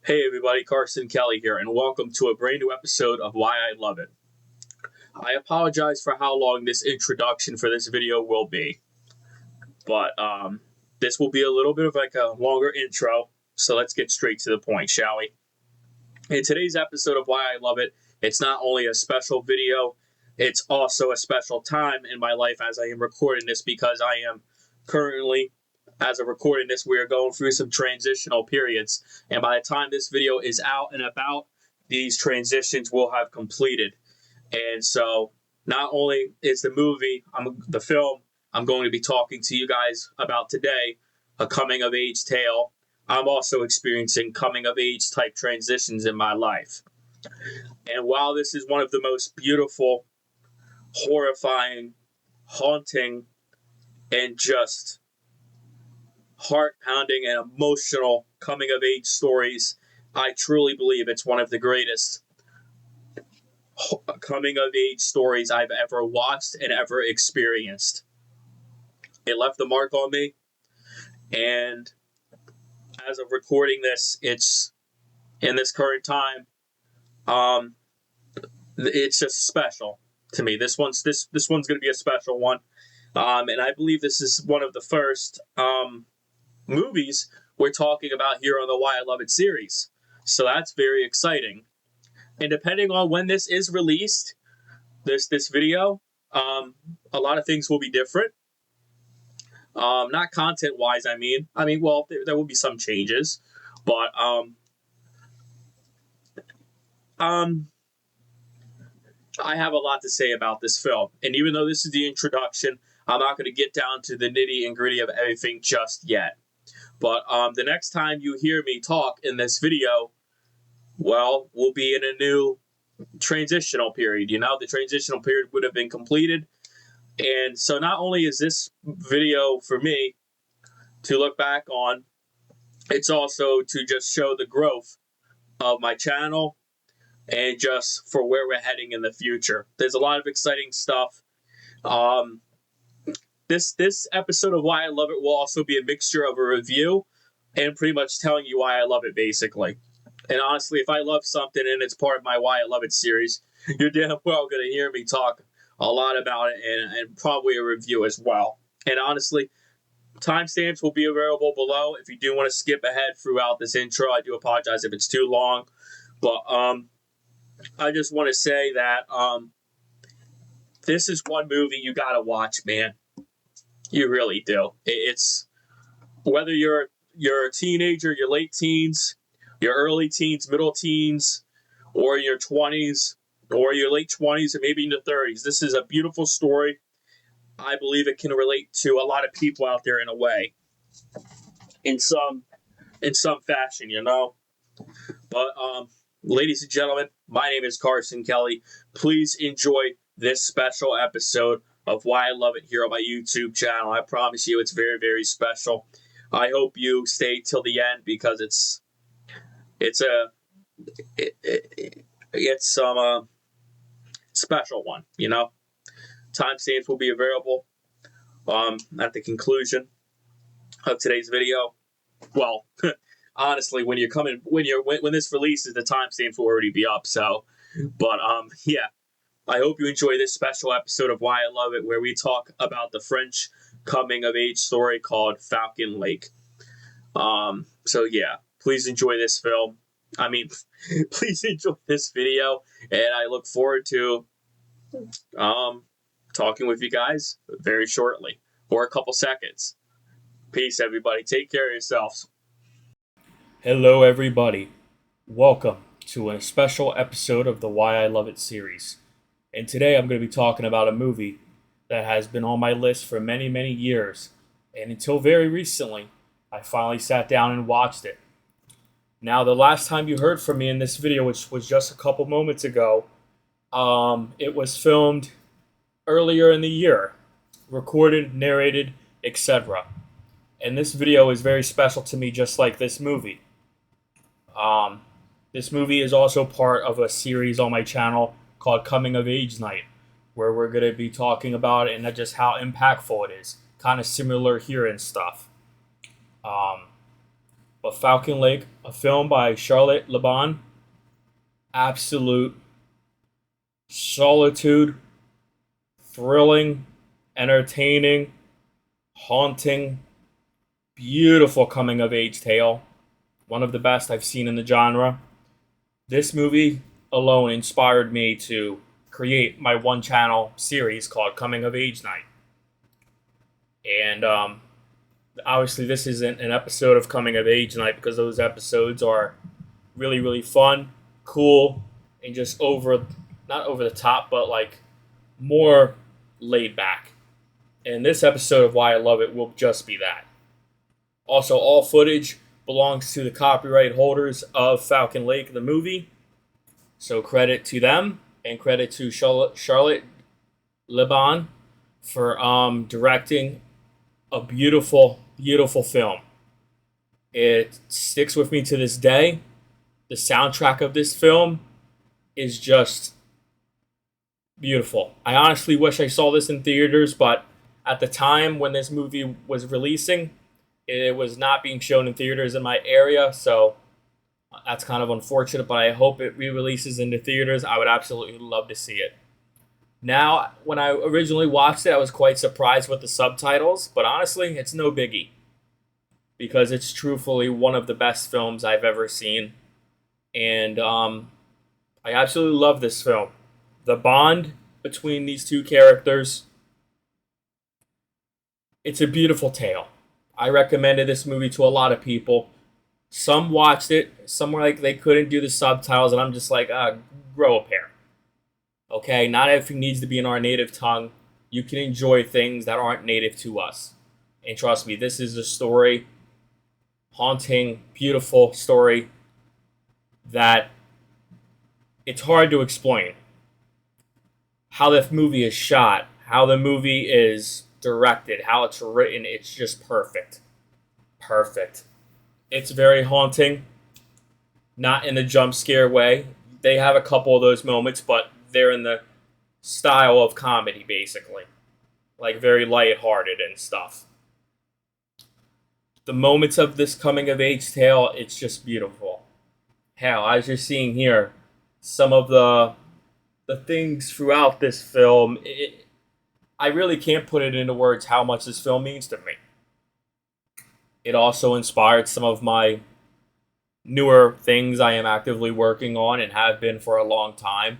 Hey everybody, Carson Kelly here, and welcome to a brand new episode of Why I Love It. I apologize for how long this introduction for this video will be, but this will be a little bit of like a longer intro, so let's get straight to the point, shall we? In today's episode of Why I Love It, it's not only a special video, it's also a special time in my life as I am recording this because I am currently, as of recording this, we are going through some transitional periods. And by the time this video is out and about, these transitions will have completed. And so not only is the film I'm going to be talking to you guys about today, a coming of age tale, I'm also experiencing coming of age type transitions in my life. And while this is one of the most beautiful, horrifying, haunting, and just heart pounding and emotional coming of age stories, I truly believe it's one of the greatest coming of age stories I've ever watched and ever experienced. It left a mark on me, and as of recording this, it's in this current time. It's just special to me. This one's going to be a special one, and I believe this is one of the first movies we're talking about here on the Why I Love It series. So that's very exciting. And depending on when this is released, this video, a lot of things will be different. Not content wise, well, there will be some changes, but I have a lot to say about this film. And even though this is the introduction, I'm not going to get down to the nitty and gritty of everything just yet. But the next time you hear me talk in this video, well, we'll be in a new transitional period. The transitional period would have been completed. And so not only is this video for me to look back on, it's also to just show the growth of my channel and just for where we're heading in the future. There's a lot of exciting stuff. This episode of Why I Love It will also be a mixture of a review and pretty much telling you why I love it, basically. And honestly, if I love something and it's part of my Why I Love It series, you're damn well going to hear me talk a lot about it and probably a review as well. And honestly, timestamps will be available below if you do want to skip ahead throughout this intro. I do apologize if it's too long, but I just want to say that this is one movie you got to watch, man. You really do. It's whether you're a teenager, your late teens, your early teens, middle teens, or your 20s, or your late 20s, or maybe in your 30s. This is a beautiful story. I believe it can relate to a lot of people out there in a way, in some fashion, But ladies and gentlemen, my name is Carson Kelly. Please enjoy this special episode of Why I Love It here on my YouTube channel. I promise you, it's very, very special. I hope you stay till the end because it's some special one. Timestamps will be available at the conclusion of today's video. Well, honestly, when this releases, the timestamps will already be up. So, but yeah, I hope you enjoy this special episode of Why I Love It, where we talk about the French coming of age story called Falcon Lake. So yeah, please enjoy this film. Please enjoy this video, and I look forward to talking with you guys very shortly, or a couple seconds. Peace, everybody. Take care of yourselves. Hello, everybody. Welcome to a special episode of the Why I Love It series. And today I'm going to be talking about a movie that has been on my list for many, many years. And until very recently, I finally sat down and watched it. Now, the last time you heard from me in this video, which was just a couple moments ago, it was filmed earlier in the year, recorded, narrated, etc. And this video is very special to me, just like this movie. This movie is also part of a series on my channel called Coming of Age Night, where we're going to be talking about it and just how impactful it is. Kind of similar here and stuff. But Falcon Lake, a film by Charlotte Laban, absolute solitude, thrilling, entertaining, haunting, beautiful coming of age tale. One of the best I've seen in the genre. This movie alone inspired me to create my one channel series called Coming of Age Night. And obviously, this isn't an episode of Coming of Age Night because those episodes are really, really fun, cool, and just not over the top, but like more laid back. And this episode of Why I Love It will just be that. Also, all footage belongs to the copyright holders of Falcon Lake, the movie. So credit to them and credit to Charlotte Laban for directing a beautiful, beautiful film. It sticks with me to this day. The soundtrack of this film is just beautiful. I honestly wish I saw this in theaters, but at the time when this movie was releasing, it was not being shown in theaters in my area, so that's kind of unfortunate, but I hope it re-releases into theaters. I would absolutely love to see it. Now, when I originally watched it, I was quite surprised with the subtitles, but honestly, it's no biggie because it's truthfully one of the best films I've ever seen. And I absolutely love this film. The bond between these two characters, it's a beautiful tale. I recommended this movie to a lot of people. Some watched it, some were like they couldn't do the subtitles, and I'm just like, grow a pair. Okay, not everything needs to be in our native tongue. You can enjoy things that aren't native to us. And trust me, this is a story, haunting, beautiful story that it's hard to explain. How the movie is shot, how the movie is directed, how it's written, it's just perfect. Perfect. It's very haunting, not in the jump scare way. They have a couple of those moments, but they're in the style of comedy, basically. Like very lighthearted and stuff. The moments of this coming of age tale, it's just beautiful. Hell, as you're seeing here, some of the things throughout this film, I really can't put it into words how much this film means to me. It also inspired some of my newer things I am actively working on and have been for a long time.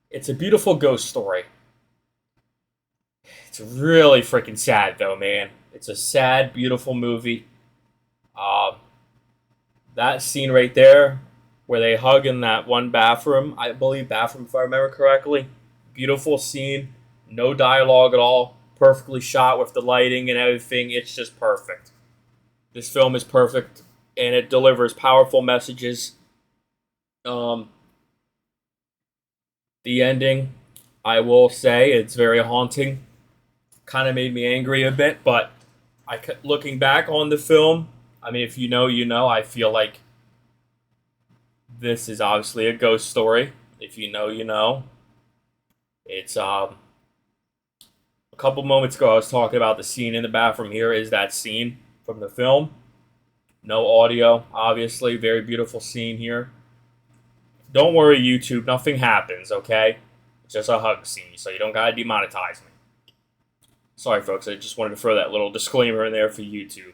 It's a beautiful ghost story. It's really freaking sad, though, man. It's a sad, beautiful movie. That scene right there, where they hug in that one bathroom, I believe bathroom if I remember correctly. Beautiful scene, no dialogue at all, perfectly shot with the lighting and everything. It's just perfect. This film is perfect, and it delivers powerful messages. The ending, I will say, it's very haunting. Kind of made me angry a bit, but looking back on the film, I mean, if you know, you know. I feel like this is obviously a ghost story. If you know, you know. It's a couple moments ago I was talking about the scene in the bathroom. Here is that scene from the film. No audio, obviously. Very beautiful scene here. Don't worry, YouTube. Nothing happens, okay? It's just a hug scene, so you don't gotta demonetize me. Sorry, folks. I just wanted to throw that little disclaimer in there for YouTube.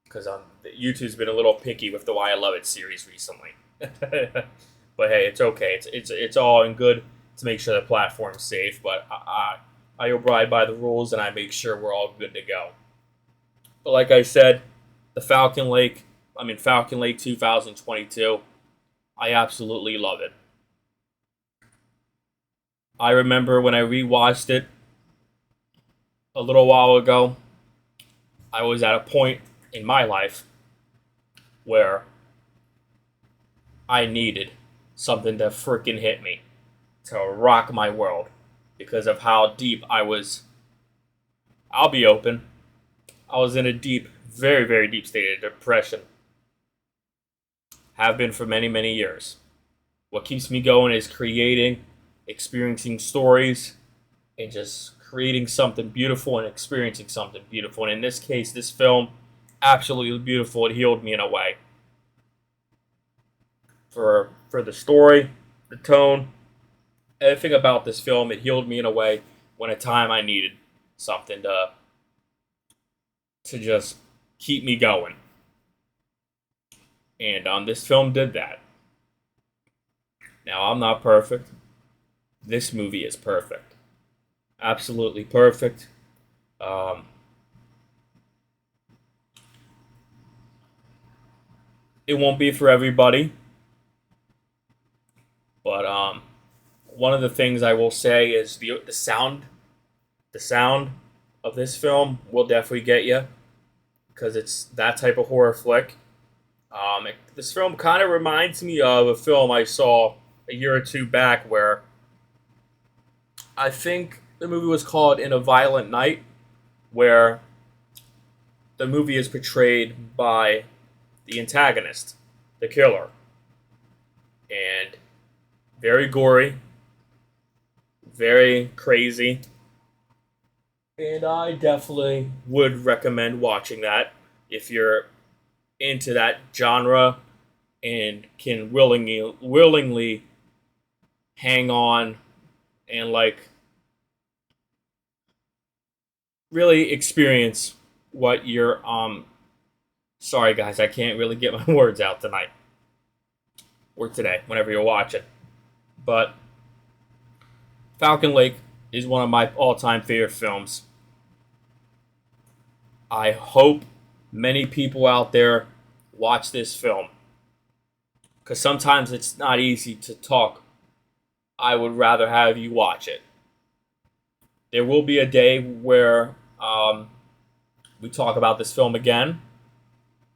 Because YouTube's been a little picky with the Why I Love It series recently. But hey, it's okay. It's all in good to make sure the platform's safe. But I abide by the rules and I make sure we're all good to go. But like I said, the Falcon Lake 2022, I absolutely love it. I remember when I rewatched it a little while ago, I was at a point in my life where I needed something to freaking hit me, to rock my world, because of how deep I was. I'll be open. I was in a deep, very, very deep state of depression. Have been for many, many years. What keeps me going is creating, experiencing stories, and just creating something beautiful and experiencing something beautiful. And in this case, this film absolutely beautiful. It healed me in a way. For the story, the tone, everything about this film, it healed me in a way when a time I needed something to just keep me going. And this film did that. Now, I'm not perfect. This movie is perfect. Absolutely perfect. Um, it won't be for everybody, but one of the things I will say is the sound. The sound of this film will definitely get you because it's that type of horror flick. This film kind of reminds me of a film I saw a year or two back where I think the movie was called In a Violent Night, where the movie is portrayed by the antagonist, the killer, and very gory, very crazy, and I definitely would recommend watching that if you're into that genre and can willingly hang on and like really experience what you're sorry guys, I can't really get my words out tonight or today whenever you're watching. But Falcon Lake is one of my all-time favorite films. I hope many people out there watch this film because sometimes it's not easy to talk. I would rather have you watch it. There will be a day where we talk about this film again,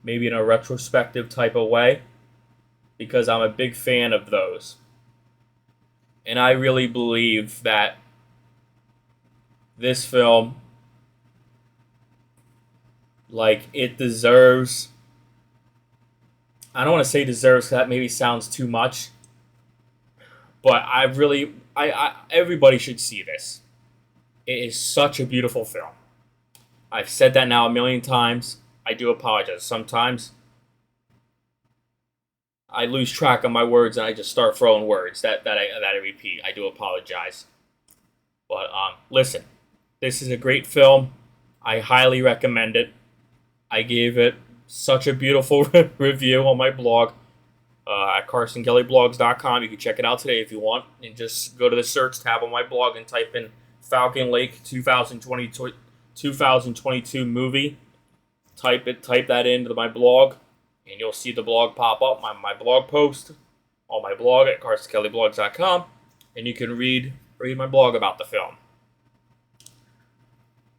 maybe in a retrospective type of way, because I'm a big fan of those. And I really believe that this film, like, it deserves. I don't want to say deserves, 'cause that maybe sounds too much. But everybody should see this. It is such a beautiful film. I've said that now a million times. I do apologize. Sometimes I lose track of my words and I just start throwing words that I repeat. I do apologize. But listen, this is a great film. I highly recommend it. I gave it such a beautiful review on my blog at CarsonKellyBlogs.com. You can check it out today if you want. And just go to the search tab on my blog and type in Falcon Lake 2022 movie. Type that into my blog, and you'll see the blog pop up, my blog post on my blog at CarsonKellyBlogs.com, and you can read my blog about the film.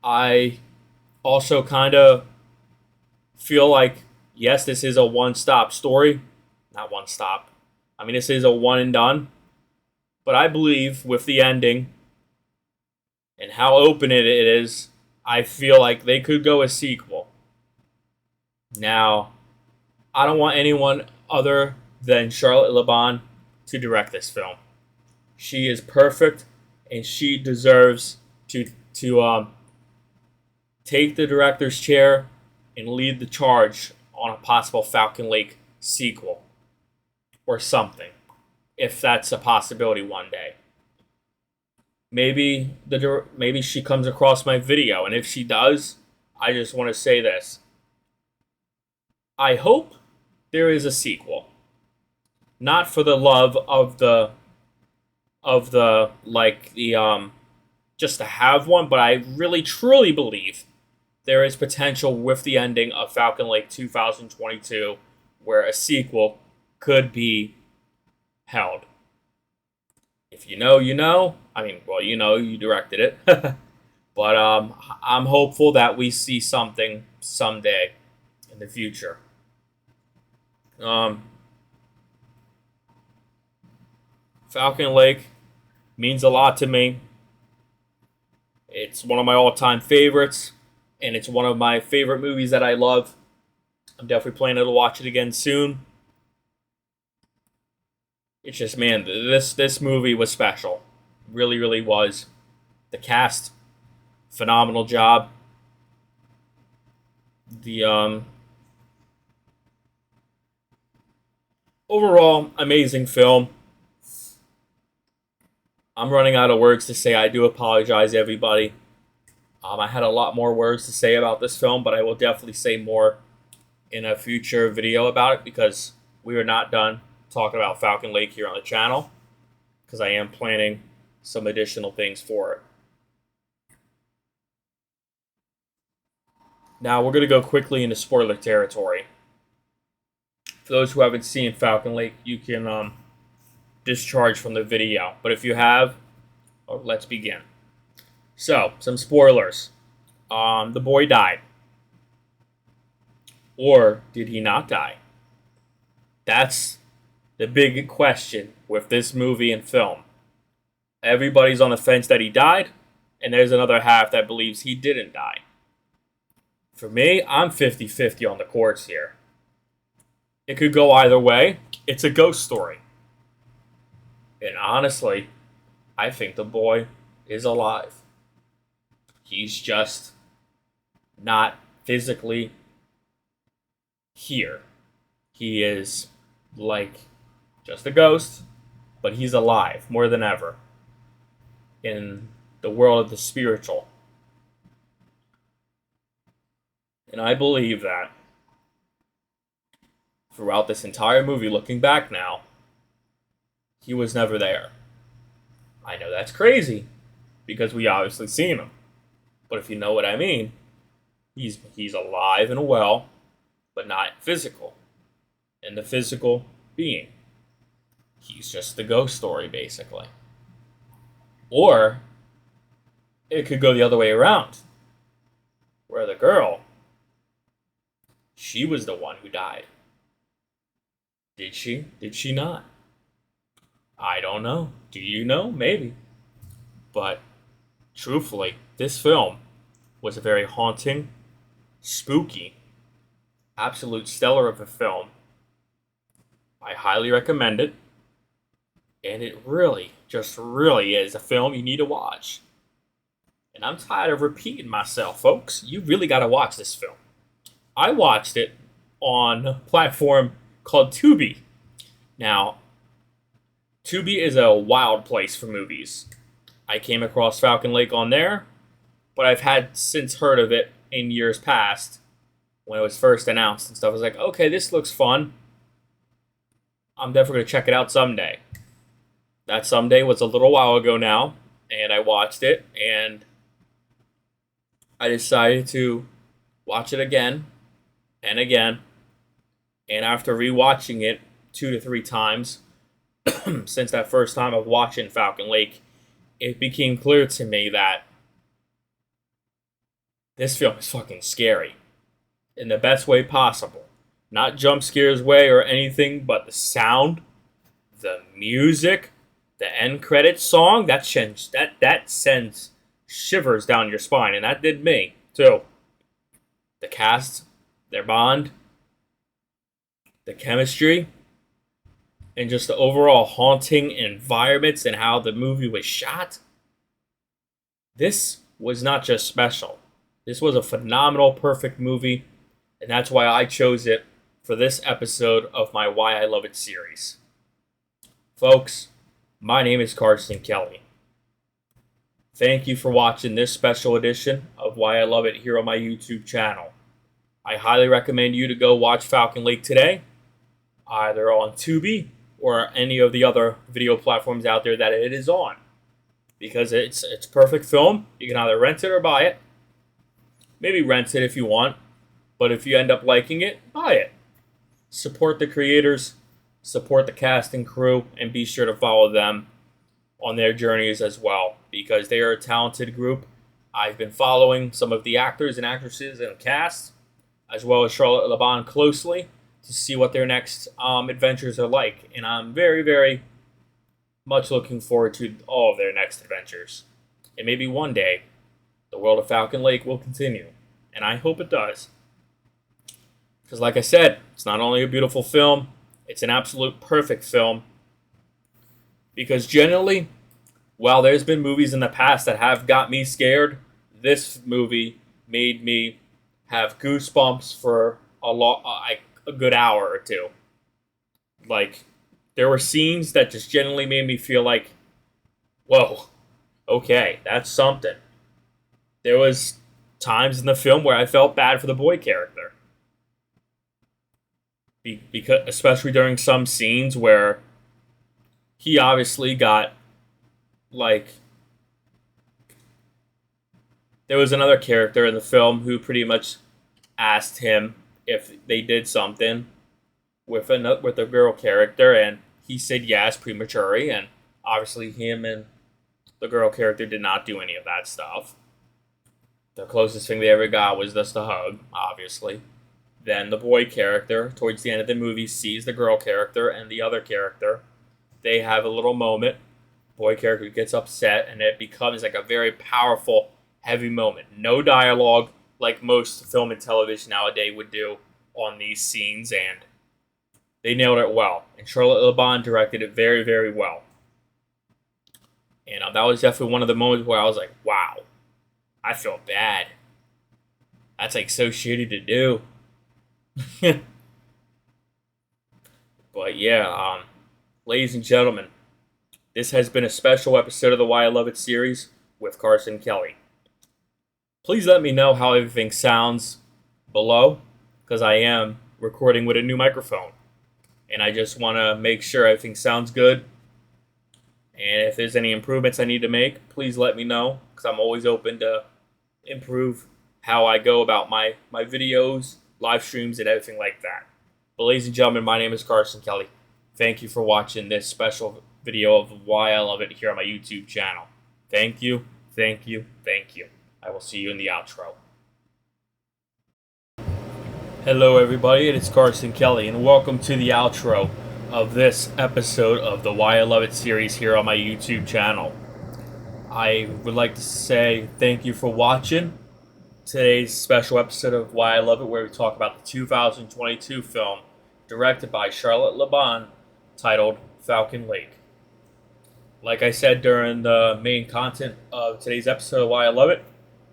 I also kind of feel like, yes, this is a one-stop story. Not one-stop. I mean, this is a one and done. But I believe with the ending and how open it is, I feel like they could go a sequel. Now, I don't want anyone other than Charlotte Laban to direct this film. She is perfect, and she deserves to take the director's chair and lead the charge on a possible Falcon Lake sequel or something, if that's a possibility one day. Maybe she comes across my video, and if she does, I just want to say this. I hope there is a sequel. Not for the love of the just to have one, but I really truly believe there is potential with the ending of Falcon Lake 2022 where a sequel could be held. If you know, you know. I mean, well, you know, you directed it. But I'm hopeful that we see something someday in the future. Falcon Lake means a lot to me. It's one of my all-time favorites, and it's one of my favorite movies that I love. I'm definitely planning to watch it again soon. It's just, man, this movie was special. Really, really was. The cast, phenomenal job. The Overall, amazing film. I'm running out of words to say. I do apologize, everybody. I had a lot more words to say about this film, but I will definitely say more in a future video about it because we are not done talking about Falcon Lake here on the channel because I am planning some additional things for it. Now, we're going to go quickly into spoiler territory. For those who haven't seen Falcon Lake, you can discharge from the video. But if you have, let's begin. So, some spoilers. The boy died. Or did he not die? That's the big question with this movie and film. Everybody's on the fence that he died, and there's another half that believes he didn't die. For me, I'm 50-50 on the courts here. It could go either way. It's a ghost story. And honestly, I think the boy is alive. He's just not physically here. He is like just a ghost, but he's alive more than ever in the world of the spiritual. And I believe that throughout this entire movie, looking back now, he was never there. I know that's crazy because we obviously seen him. But if you know what I mean, he's alive and well, but not physical. And the physical being. He's just the ghost story, basically. Or it could go the other way around. Where the girl, she was the one who died. Did she? Did she not? I don't know. Do you know? Maybe. But truthfully, this film was a very haunting, spooky, absolute stellar of a film. I highly recommend it. And it really, just really is a film you need to watch. And I'm tired of repeating myself, folks. You really got to watch this film. I watched it on a platform called Tubi. Now, Tubi is a wild place for movies. I came across Falcon Lake on there, but I've had since heard of it in years past when it was first announced and stuff. I was like, okay, this looks fun. I'm definitely going to check it out someday. That someday was a little while ago now, and I watched it, and I decided to watch it again and again. And after rewatching it 2 to 3 times since that first time of watching Falcon Lake, it became clear to me that this film is fucking scary in the best way possible. Not jump scares way or anything, but the sound, the music, the end credits song, that sends shivers down your spine, and that did me too. The cast, their bond, the chemistry, and just the overall haunting environments and how the movie was shot. This was not just special. This was a phenomenal, perfect movie, and that's why I chose it for this episode of my Why I Love It series. Folks, my name is Carson Kelly. Thank you for watching this special edition of Why I Love It here on my YouTube channel. I highly recommend you to go watch Falcon Lake today, either on Tubi or any of the other video platforms out there that it is on. Because it's a perfect film. You can either rent it or buy it. Maybe rent it if you want. But if you end up liking it, buy it. Support the creators, support the cast and crew, and be sure to follow them on their journeys as well. Because they are a talented group. I've been following some of the actors and actresses and cast, as well as Charlotte LeBon closely, to see what their next adventures are like. And I'm very, very much looking forward to all of their next adventures. And maybe one day, the world of Falcon Lake will continue. And I hope it does. Because like I said, it's not only a beautiful film, it's an absolute perfect film. Because generally, while there's been movies in the past that have got me scared, this movie made me have goosebumps for a good hour or two. Like, there were scenes that just genuinely made me feel like, whoa, okay, that's something. There was times in the film where I felt bad for the boy character. Because, especially during some scenes where he obviously got, like, there was another character in the film who pretty much asked him if they did something with a girl character, and he said yes prematurely, and obviously him and the girl character did not do any of that stuff. The closest thing they ever got was just a hug, obviously. Then the boy character, towards the end of the movie, sees the girl character and the other character. They have a little moment. Boy character gets upset, and it becomes like a very powerful, heavy moment. No dialogue, like most film and television nowadays would do on these scenes, and they nailed it well. And Charlotte LeBon directed it very, very well. And that was definitely one of the moments where I was like, wow, I feel bad. That's like so shitty to do. But yeah, ladies and gentlemen, this has been a special episode of the Why I Love It series with Carson Kelly. Please let me know how everything sounds below, because I am recording with a new microphone. And I just want to make sure everything sounds good. And if there's any improvements I need to make, please let me know, because I'm always open to improve how I go about my videos, live streams, and everything like that. But ladies and gentlemen, my name is Carson Kelly. Thank you for watching this special video of Why I Love It here on my YouTube channel. Thank you, thank you, thank you. I will see you in the outro. Hello everybody, it's Carson Kelly, and welcome to the outro of this episode of the Why I Love It series here on my YouTube channel. I would like to say thank you for watching today's special episode of Why I Love It, where we talk about the 2022 film directed by Charlotte LeBon titled Falcon Lake. Like I said during the main content of today's episode of Why I Love It,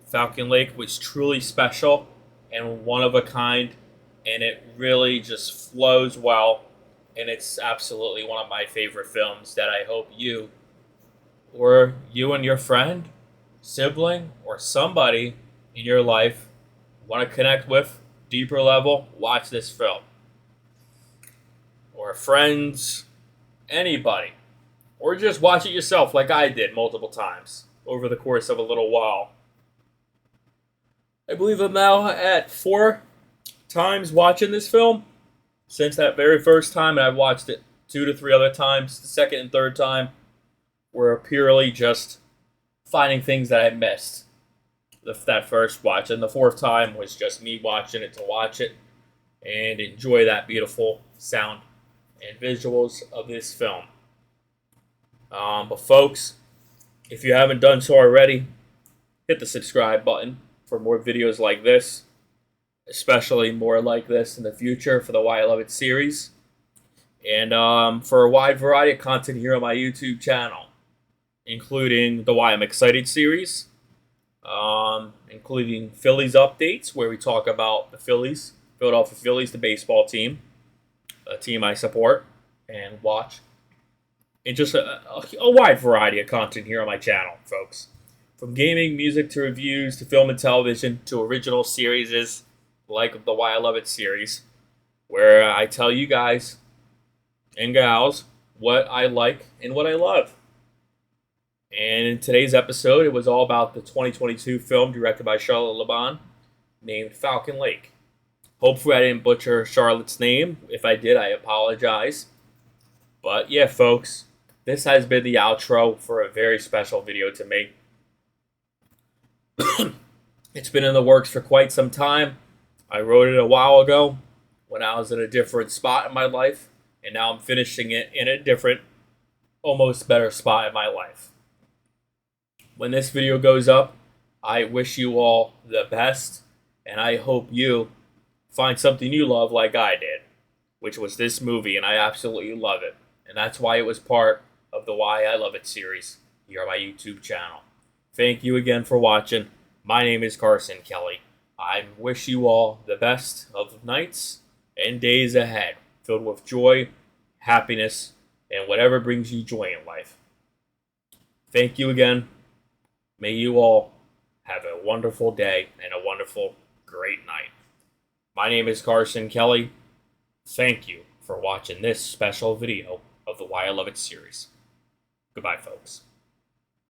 Falcon Lake was truly special and one of a kind, and it really just flows well, and it's absolutely one of my favorite films that I hope you and your friend, sibling, or somebody in your life want to connect with deeper level. Watch this film. Or friends, anybody. Or just watch it yourself like I did multiple times over the course of a little while. I believe I'm now at 4 times watching this film since that very first time, and I've watched it 2 to 3 other times. The second and third time were purely just finding things that I missed that first watch, and the fourth time was just me watching it to watch it and enjoy that beautiful sound and visuals of this film. But folks, if you haven't done so already, hit the subscribe button for more videos like this, especially more like this in the future for the Why I Love It series, and for a wide variety of content here on my YouTube channel, including the Why I'm Excited series, including Phillies updates, where we talk about the Phillies, Philadelphia Phillies, the baseball team, a team I support and watch, and just a wide variety of content here on my channel, folks. From gaming, music, to reviews, to film and television, to original series like the Why I Love It series, where I tell you guys and gals what I like and what I love. And in today's episode, it was all about the 2022 film directed by Charlotte LeBon named Falcon Lake. Hopefully I didn't butcher Charlotte's name. If I did, I apologize. But yeah, folks, this has been the outro for a very special video to make. It's been in the works for quite some time. I wrote it a while ago when I was in a different spot in my life, and now I'm finishing it in a different, almost better spot in my life. When this video goes up, I wish you all the best, and I hope you find something you love like I did, which was this movie, and I absolutely love it. And that's why it was part of the Why I Love It series here on my YouTube channel. Thank you again for watching. My name is Carson Kelly. I wish you all the best of nights and days ahead, filled with joy, happiness, and whatever brings you joy in life. Thank you again. May you all have a wonderful day and a wonderful, great night. My name is Carson Kelly. Thank you for watching this special video of the Why I Love It series. Goodbye, folks.